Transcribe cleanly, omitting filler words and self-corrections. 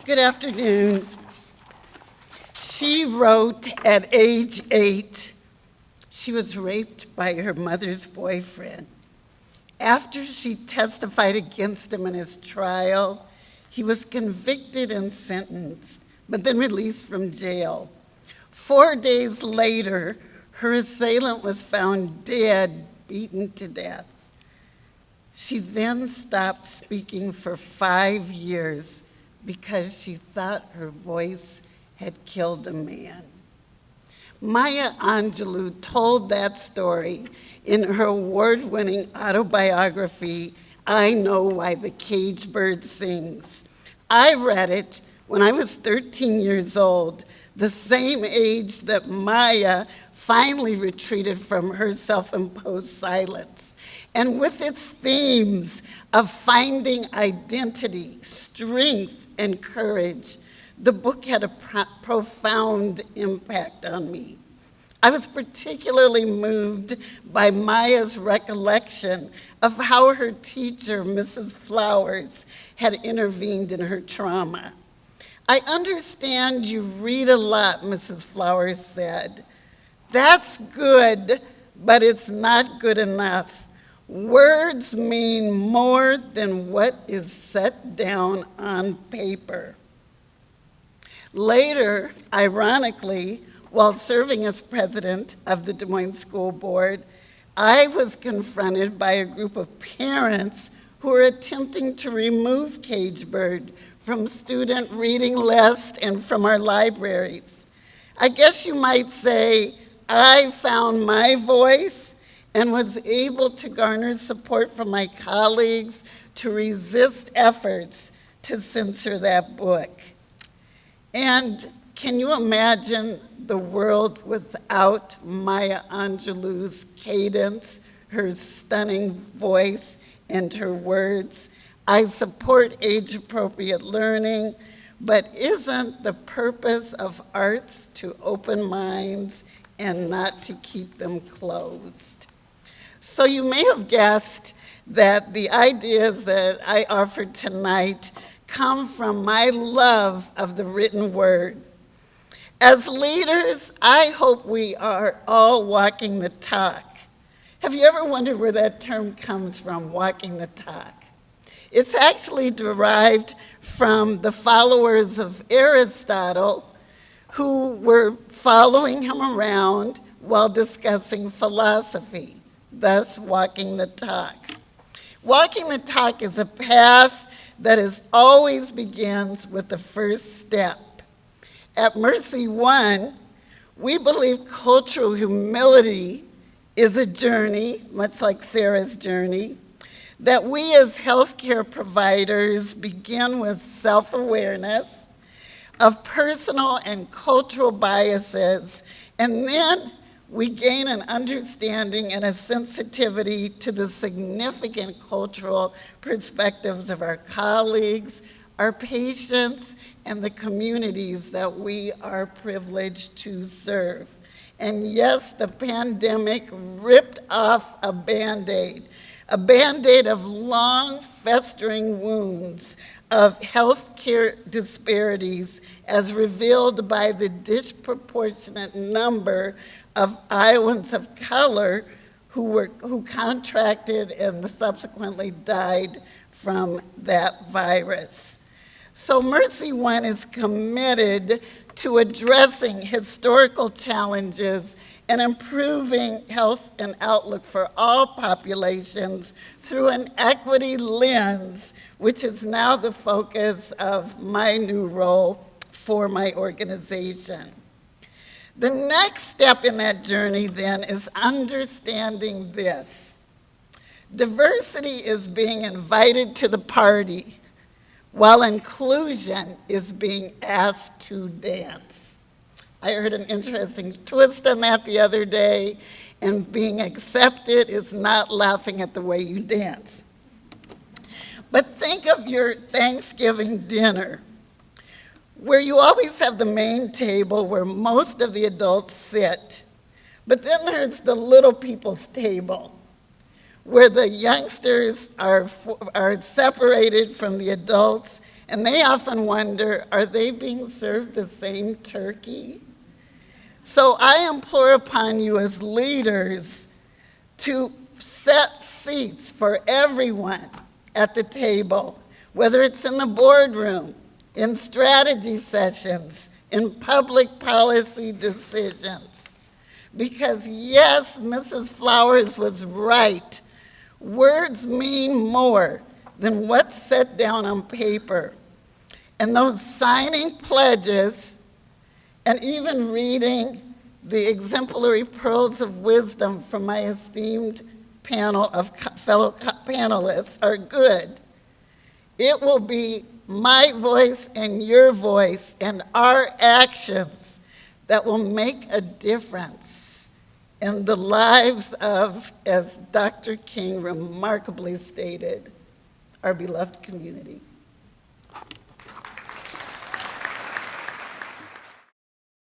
Good afternoon. She wrote at age 8, she was raped by her mother's boyfriend. After she testified against him in his trial, he was convicted and sentenced, but then released from jail. 4 days later, her assailant was found dead, beaten to death. She then stopped speaking for 5 years because she thought her voice had killed a man. Maya Angelou told that story in her award-winning autobiography, I Know Why the Caged Bird Sings. I read it when I was 13 years old, the same age that Maya finally retreated from her self-imposed silence. And with its themes of finding identity, strength, and courage, the book had a profound impact on me. I was particularly moved by Maya's recollection of how her teacher, Mrs. Flowers, had intervened in her trauma. I understand you read a lot, Mrs. Flowers said. That's good, but it's not good enough. Words mean more than what is set down on paper. Later, ironically, while serving as president of the Des Moines School Board, I was confronted by a group of parents who were attempting to remove caged bird from student reading lists and from our libraries. I guess you might say I found my voice and was able to garner support from my colleagues to resist efforts to censor that book. And can you imagine the world without Maya Angelou's cadence, her stunning voice, and her words? I support age-appropriate learning, but isn't the purpose of arts to open minds and not to keep them closed? So you may have guessed that the ideas that I offered tonight come from my love of the written word. As leaders, I hope we are all walking the talk. Have you ever wondered where that term comes from, walking the talk? It's actually derived from the followers of Aristotle who were following him around while discussing philosophy, thus walking the talk. Walking the talk is a path that always begins with the first step. At Mercy One, we believe cultural humility is a journey, much like Sarah's journey, that we as healthcare providers begin with self-awareness of personal and cultural biases, and then we gain an understanding and a sensitivity to the significant cultural perspectives of our colleagues, our patients, and the communities that we are privileged to serve. And yes, the pandemic ripped off a Band-Aid of long festering wounds of healthcare disparities as revealed by the disproportionate number of Iowans of color who contracted and subsequently died from that virus. So Mercy One is committed to addressing historical challenges and improving health and outlook for all populations through an equity lens, which is now the focus of my new role for my organization. The next step in that journey then is understanding this. Diversity is being invited to the party, while inclusion is being asked to dance. I heard an interesting twist on that the other day, and being accepted is not laughing at the way you dance. But think of your Thanksgiving dinner, where you always have the main table where most of the adults sit, but then there's the little people's table, where the youngsters are separated from the adults And they often wonder, are they being served the same turkey? So I implore upon you as leaders to set seats for everyone at the table, whether it's in the boardroom, in strategy sessions, in public policy decisions. Because yes, Mrs. Flowers was right. Words mean more than what's set down on paper. And those signing pledges and even reading the exemplary pearls of wisdom from my esteemed panel of fellow panelists are good. It will be my voice and your voice and our actions that will make a difference in the lives of, as Dr. King remarkably stated, our beloved community.